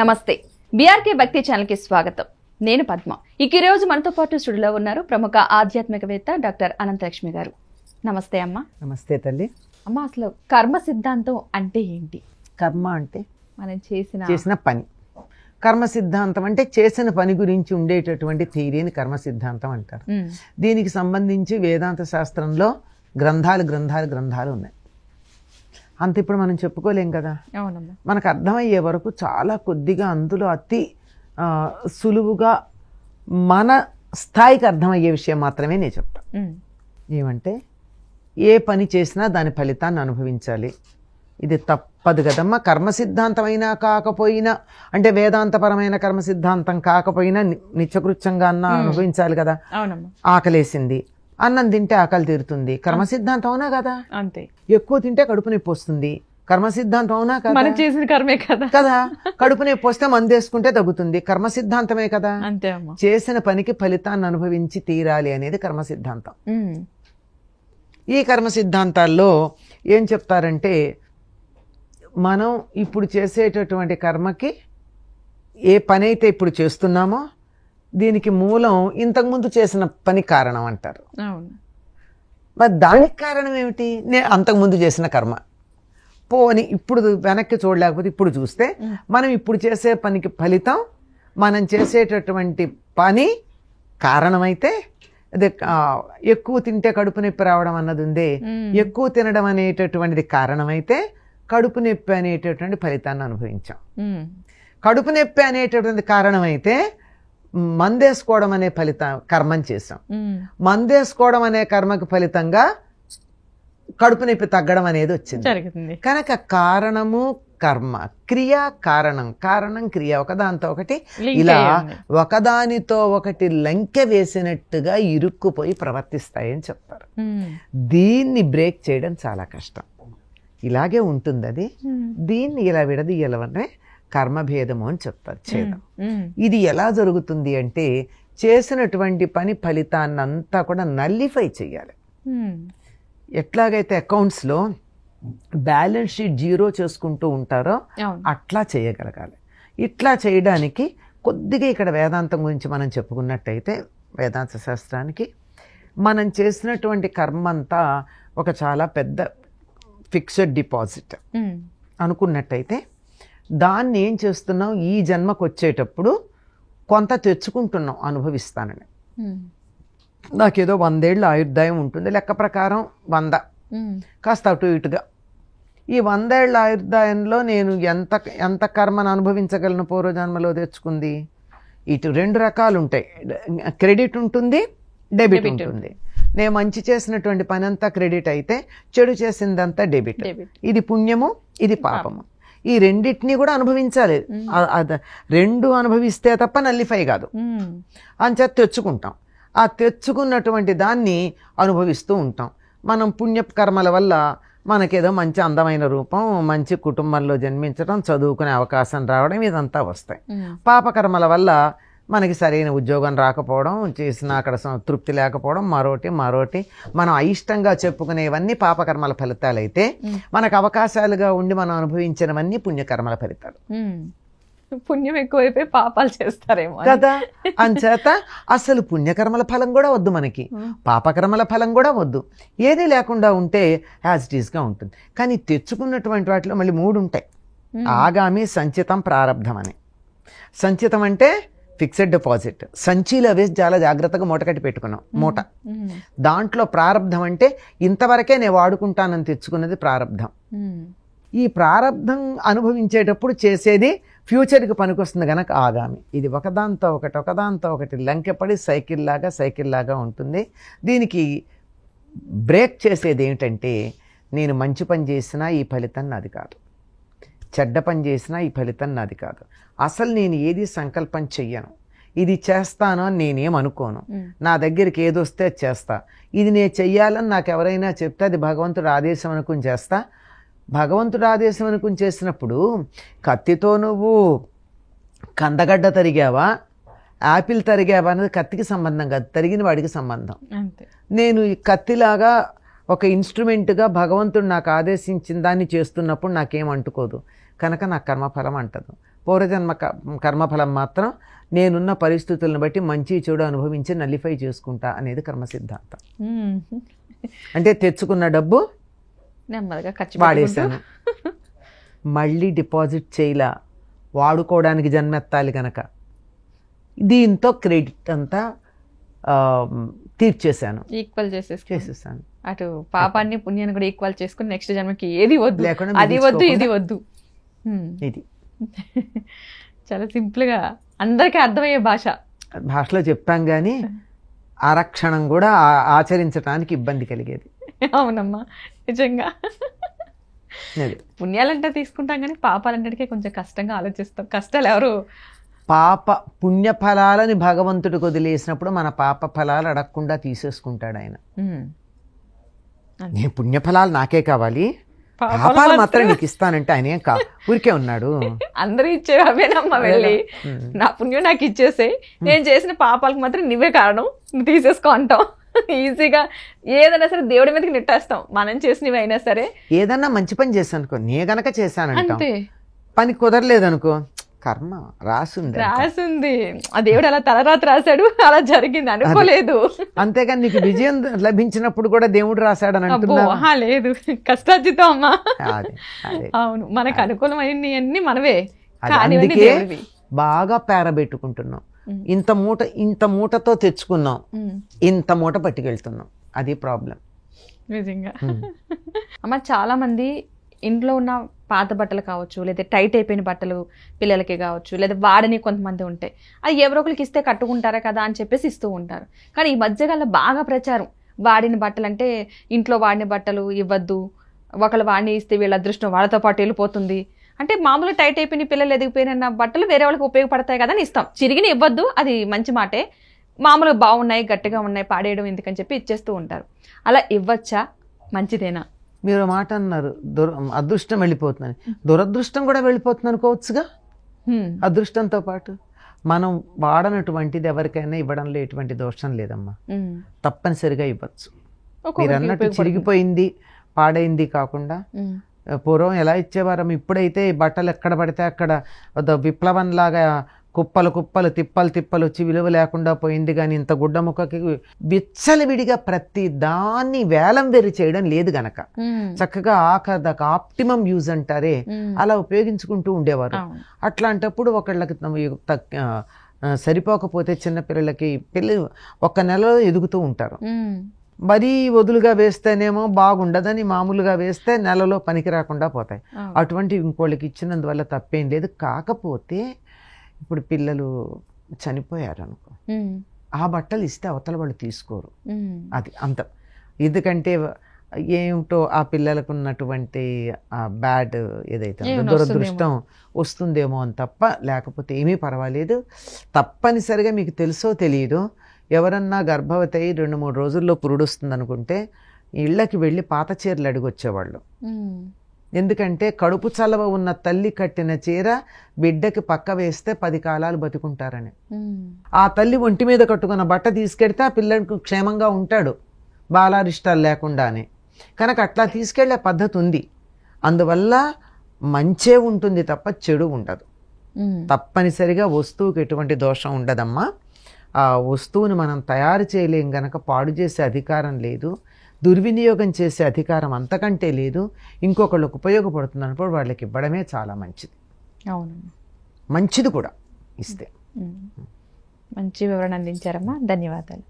నమస్తే. బీఆర్కే భక్తి ఛానల్ కి స్వాగతం. నేను పద్మ. ఈ రోజు మనతో పాటు స్టూడియోలో ఉన్నారు ప్రముఖ ఆధ్యాత్మికవేత్త డాక్టర్ అనంతలక్ష్మి గారు. నమస్తే అమ్మ. నమస్తే తల్లి. అమ్మ, అసలు కర్మ సిద్ధాంతం అంటే ఏంటి? కర్మ అంటే మనం చేసిన పని. కర్మ సిద్ధాంతం అంటే చేసిన పని గురించి ఉండేటటువంటి థియరీని కర్మ సిద్ధాంతం అంటారు. దీనికి సంబంధించి వేదాంత శాస్త్రంలో గ్రంథాలు ఉన్నాయి. అంత ఇప్పుడు మనం చెప్పుకోలేం కదా. మనకు అర్థమయ్యే వరకు చాలా కొద్దిగా అందులో అతి సులువుగా మన స్థాయికి అర్థమయ్యే విషయం మాత్రమే నేను చెప్తాను. ఏమంటే ఏ పని చేసినా దాని ఫలితాన్ని అనుభవించాలి. ఇది తప్పదు కదమ్మా. కర్మ సిద్ధాంతమైనా కాకపోయినా, అంటే వేదాంతపరమైన కర్మ సిద్ధాంతం కాకపోయినా నిత్యకృత్యంగా అన్న అనుభవించాలి కదా. ఆకలేసింది, అన్నం తింటే ఆకలి తీరుతుంది, కర్మ సిద్ధాంతం అవునా కదా. అంతే. ఎక్కువ తింటే కడుపు నొప్పి వస్తుంది, కర్మ సిద్ధాంతం అవునా కదా. మనం చేసిన కర్మే కదా. కదా. కడుపు నొప్పి వస్తే మందేసుకుంటే తగ్గుతుంది, కర్మ సిద్ధాంతమే కదా. అంతే. చేసిన పనికి ఫలితాన్ని అనుభవించి తీరాలి అనేది కర్మ సిద్ధాంతం. ఈ కర్మ సిద్ధాంతాల్లో ఏం చెప్తారంటే, మనం ఇప్పుడు చేసేటటువంటి కర్మకి ఏ పని అయితే ఇప్పుడు చేస్తున్నామో దీనికి మూలం ఇంతకుముందు చేసిన పని కారణం అంటారు. మరి దానికి కారణం ఏమిటి? అంతకుముందు చేసిన కర్మ. పోని ఇప్పుడు వెనక్కి చూడలేకపోతే ఇప్పుడు చూస్తే మనం ఇప్పుడు చేసే పనికి ఫలితం మనం చేసేటటువంటి పని కారణమైతే, అదే ఎక్కువ తింటే కడుపు నొప్పి రావడం అన్నది ఉందే, ఎక్కువ తినడం అనేటటువంటిది కారణమైతే కడుపు నొప్పి అనేటటువంటి ఫలితాన్ని అనుభవించాం. కడుపు నొప్పి అనేటటువంటి కారణమైతే మందేసుకోవడం అనే కర్మం చేసాం. మందేసుకోవడం అనే కర్మకి ఫలితంగా కడుపు నొప్పి తగ్గడం అనేది వచ్చింది. కనుక కారణము కర్మ, క్రియ కారణం, కారణం క్రియ, ఒకదాంతో ఒకటి ఇలా ఒకదానితో ఒకటి లంకె వేసినట్టుగా ఇరుక్కుపోయి ప్రవర్తిస్తాయని చెప్తారు. దీన్ని బ్రేక్ చేయడం చాలా కష్టం. ఇలాగే ఉంటుంది అది. దీన్ని ఇలా విడదీయాలంటే కర్మభేదము అని చెప్తారు, ఛేదం. ఇది ఎలా జరుగుతుంది అంటే, చేసినటువంటి పని ఫలితాన్నంతా కూడా నల్లిఫై చేయాలి. ఎట్లాగైతే అకౌంట్స్లో బ్యాలెన్స్ షీట్ జీరో చేసుకుంటూ ఉంటారో అట్లా చేయగలగాలి. ఇట్లా చేయడానికి కొద్దిగా ఇక్కడ వేదాంతం గురించి మనం చెప్పుకున్నట్టయితే, వేదాంత శాస్త్రానికి మనం చేసినటువంటి కర్మ అంతా ఒక చాలా పెద్ద ఫిక్స్డ్ డిపాజిట్ అనుకున్నట్టయితే, దాన్ని ఏం చేస్తున్నాం, ఈ జన్మకు వచ్చేటప్పుడు కొంత తెచ్చుకుంటున్నాం అనుభవిస్తానని. నాకేదో 100 ఏళ్ళ ఆయుర్దాయం ఉంటుంది, లెక్క ప్రకారం 100, కాస్త అటు ఇటుగా. ఈ 100 ఏళ్ళ ఆయుర్దాయంలో నేను ఎంత కర్మను అనుభవించగలను పూర్వజన్మలో తెచ్చుకుంది? ఇటు 2 రకాలు ఉంటాయి, క్రెడిట్ ఉంటుంది, డెబిట్ ఉంటుంది. నేను మంచి చేసినటువంటి పని అంతా క్రెడిట్ అయితే, చెడు చేసిందంతా డెబిట్. ఇది పుణ్యము, ఇది పాపము. ఈ రెండింటినీ కూడా అనుభవించాలి. 2 అనుభవిస్తే తప్ప నల్లిఫై కాదు. అంచేత తెచ్చుకుంటాం. ఆ తెచ్చుకున్నటువంటి దాన్ని అనుభవిస్తూ ఉంటాం. మనం పుణ్యకర్మల వల్ల మనకేదో మంచి అందమైన రూపం, మంచి కుటుంబంలో జన్మించడం, చదువుకునే అవకాశం రావడం, ఇదంతా వస్తాయి. పాపకర్మల వల్ల మనకి సరైన ఉద్యోగం రాకపోవడం, చేసిన అక్కడ తృప్తి లేకపోవడం, మరోటి మనం అయిష్టంగా చెప్పుకునేవన్నీ పాపకర్మల ఫలితాలైతే, మనకు అవకాశాలుగా ఉండి మనం అనుభవించినవన్నీ పుణ్యకర్మల ఫలితాలు. పుణ్యం ఎక్కువైపోయి పాపాలు చేస్తారేమో కదా. అంచేత అసలు పుణ్యకర్మల ఫలం కూడా వద్దు మనకి, పాపకర్మల ఫలం కూడా వద్దు. ఏదీ లేకుండా ఉంటే యాజ్ ఇట్ ఈస్గా ఉంటుంది. కానీ తెచ్చుకున్నటువంటి వాటిలో మళ్ళీ 3 ఉంటాయి. ఆగామి, సంచితం, ప్రారబ్ధం అని. సంచితం అంటే ఫిక్స్డ్ డిపాజిట్, సంచిలో వేసి చాలా జాగ్రత్తగా మూట కట్టి పెట్టుకున్నాం, మూట. దాంట్లో ప్రారబ్ధం అంటే ఇంతవరకే నేను వాడుకుంటానని తెచ్చుకున్నది ప్రారబ్ధం. ఈ ప్రారబ్ధం అనుభవించేటప్పుడు చేసేది ఫ్యూచర్కి పనికొస్తుంది కనుక ఆగామి. ఇది ఒకదాంతో ఒకటి లంకెపడి సైకిల్ లాగా ఉంటుంది. దీనికి బ్రేక్ చేసేది ఏమిటంటే, నేను మంచి పని చేసినా ఈ ఫలితం నాది కాదు, చెడ్డ పని చేసినా ఈ ఫలితం నాది కాదు. అసలు నేను ఏది సంకల్పం చెయ్యను, ఇది చేస్తాను అని నేనేమనుకోను. నా దగ్గరికి ఏదొస్తే అది చేస్తా. ఇది నేను చెయ్యాలని నాకు ఎవరైనా చెప్తే అది భగవంతుడు ఆదేశం అనుకుని చేస్తా. భగవంతుడు ఆదేశం అనుకుని చేసినప్పుడు కత్తితో నువ్వు కందగడ్డ తరిగావా, యాపిల్ తరిగావా అనేది కత్తికి సంబంధం కాదు, తరిగిన వాడికి సంబంధం. నేను ఈ కత్తిలాగా ఒక ఇన్స్ట్రుమెంట్గా భగవంతుడు నాకు ఆదేశించిన దాన్ని చేస్తున్నప్పుడు నాకేం అంటుకోదు, కనుక నాకు కర్మఫలం అంటదు. పూర్వజన్మ కర్మఫలం మాత్రం నేనున్న పరిస్థితులను బట్టి మంచి చెడు అనుభవించి నల్లిఫై చేసుకుంటా అనేది కర్మ సిద్ధాంతం. అంటే తెచ్చుకున్న డబ్బు నెమ్మదిగా ఖర్చు వాడేశాను, మళ్ళీ డిపాజిట్ చేయలా, వాడుకోవడానికి జన్మెత్తాలి కనుక దీంతో క్రెడిట్ అంతా తీర్చేశాను, ఈక్వల్ చేసేసాను. అటు పాపాన్ని పుణ్యాన్ని కూడా ఈక్వల్ చేసుకుని నెక్స్ట్ జన్మకి ఏది వద్దు, లేకుండా అది వద్దు, ఇది వద్దు. ఇది చాలా సింపుల్ గా అందరికీ అర్థమయ్యే భాషలో చెప్పాం కానీ ఆరక్షణం కూడా ఆచరించడానికి ఇబ్బంది కలిగేది. అవునమ్మా, నిజంగా. పుణ్యాలంటే తీసుకుంటాం కానీ పాపాలంటే కొంచెం కష్టంగా ఆలోచిస్తాం. కష్టాలు ఎవరు పుణ్య ఫలాలని భగవంతుడికి వదిలేసినప్పుడు మన పాప ఫలాలు అడగకుండా తీసేసుకుంటాడు ఆయన. నేను పుణ్యఫలాలు నాకే కావాలి, పాపాలు మాత్రం నీకు ఇస్తానంటే ఆయన ఊరికే ఉన్నాడు. అందరూ ఇచ్చేవి అవేనమ్మా, వెళ్ళి నా పుణ్యం నాకు ఇచ్చేసే, నేను చేసిన పాపాలకు మాత్రం నువ్వే కారణం, నువ్వు తీసేసుకో అంటాం. ఈజీగా ఏదైనా సరే దేవుడి మీదకి నెట్టేస్తాం, మనం చేసినవి అయినా సరే. ఏదన్నా మంచి పని చేశానుకో, నే గనక చేశానంటే పని కుదరలేదనుకో, కర్మ రాసుంది, ఆ దేవుడు అలా తలరాత రాశాడు, అలా జరిగింది, అనుకోలేదు. అంతేగాని నీకు విజయం లభించినప్పుడు కూడా దేవుడు రాశాడని అంటున్నా? లేదు, కష్టార్జితం అమ్మా. అవును, మనకు అనుకూలమైనవి అన్ని మనవే. అందుకే బాగా పేరబెట్టుకుంటున్నాం. ఇంత మూటతో తెచ్చుకున్నాం, ఇంత మూట పట్టుకెళ్తున్నాం, అది ప్రాబ్లం నిజంగా. అమ్మ, చాలా మంది ఇంట్లో ఉన్న పాత బట్టలు కావచ్చు, లేదా టైట్ అయిపోయిన బట్టలు పిల్లలకి కావచ్చు, లేదా వాడని కొంతమంది ఉంటాయి, అది ఎవరో ఒకరికి ఇస్తే కట్టుకుంటారా కదా అని చెప్పేసి ఇస్తూ ఉంటారు. కానీ ఈ మధ్యకాలంలో బాగా ప్రచారం, వాడిన బట్టలు అంటే ఇంట్లో వాడిన బట్టలు ఇవ్వద్దు, ఒకళ్ళు వాడిని ఇస్తే వీళ్ళ అదృష్టం వాళ్ళతో పాటు వెళ్ళిపోతుంది, అంటే మామూలు టైట్ అయిపోయిన పిల్లలు ఎదిగిపోయిన బట్టలు వేరే వాళ్ళకి ఉపయోగపడతాయి కదా అని ఇస్తాం. చిరిగిన ఇవ్వద్దు, అది మంచి మాటే, మామూలుగా బాగున్నాయి, గట్టిగా ఉన్నాయి, పాడేయడం ఎందుకని చెప్పి ఇచ్చేస్తూ ఉంటారు. అలా ఇవ్వచ్చా? మంచిదేనా? మీరు మాట అన్నారు, అదృష్టం వెళ్ళిపోతుందని. దురదృష్టం కూడా వెళ్ళిపోతుంది అనుకోవచ్చుగా. అదృష్టంతో పాటు మనం వాడనటువంటిది ఎవరికైనా ఇవ్వడంలో ఎటువంటి దోషం లేదమ్మా, తప్పనిసరిగా ఇవ్వచ్చు. మీరు అన్నట్టు చిరిగిపోయింది పాడైంది కాకుండా పూర్వం ఎలా ఇచ్చేవారం, ఇప్పుడైతే బట్టలు ఎక్కడ పడితే అక్కడ విప్లవంలాగా కుప్పలు కుప్పలు తిప్పలు వచ్చి విలువ లేకుండా పోయింది. కానీ ఇంత గుడ్డ ముక్కకి విచ్చలవిడిగా ప్రతి దాన్ని వేలం వెర్రి చేయడం లేదు గనక చక్కగా ఆఖరిదాకా ఆప్టిమం యూజ్ అంటారే అలా ఉపయోగించుకుంటూ ఉండేవారు. అట్లాంటప్పుడు ఒకళ్ళకి సరిపోకపోతే చిన్నపిల్లలకి పిల్లలు 1 నెలలో ఎదుగుతూ ఉంటారు. మరీ వదులుగా వేస్తేనేమో బాగుండదని మామూలుగా వేస్తే నెలలో పనికి రాకుండా పోతాయి. అటువంటి ఇంకోళ్ళకి ఇచ్చినందువల్ల తప్పేం లేదు. కాకపోతే ఇప్పుడు పిల్లలు చనిపోయారు అనుకో, ఆ బట్టలు ఇస్తే అవతల వాళ్ళు తీసుకోరు. అది అంత, ఎందుకంటే ఏమిటో ఆ పిల్లలకు ఉన్నటువంటి ఆ బ్యాడ్ ఏదైతే దురదృష్టం వస్తుందేమో అని తప్ప, లేకపోతే ఏమీ పర్వాలేదు. తప్పనిసరిగా మీకు తెలుసో తెలియదు, ఎవరన్నా గర్భవతి అయ్యి 2-3 రోజుల్లో పురుడు వస్తుంది అనుకుంటే ఇళ్ళకి వెళ్ళి పాత చీరలు అడిగొచ్చేవాళ్ళు. ఎందుకంటే కడుపు చలవ ఉన్న తల్లి కట్టిన చీర బిడ్డకి పక్క వేస్తే 10 కాలాలు బతుకుంటారని. ఆ తల్లి ఒంటి మీద కట్టుకున్న బట్ట తీసుకెడితే ఆ పిల్లడికి క్షేమంగా ఉంటాడు, బాలారిష్టాలు లేకుండా అని. కనుక అట్లా తీసుకెళ్లే పద్ధతి ఉంది. అందువల్ల మంచే ఉంటుంది తప్ప చెడు ఉండదు. తప్పనిసరిగా వస్తువుకి ఎటువంటి దోషం ఉండదమ్మా. ఆ వస్తువుని మనం తయారు చేయలేం గనక పాడు చేసే అధికారం లేదు, దుర్వినియోగం చేసే అధికారం అంతకంటే లేదు. ఇంకొకళ్ళకి ఉపయోగపడుతుంది అన్నప్పుడు వాళ్ళకి ఇవ్వడమే చాలా మంచిది. అవును, మంచిది కూడా ఇస్తే. మంచి వివరణ అందించారమ్మా, ధన్యవాదాలు.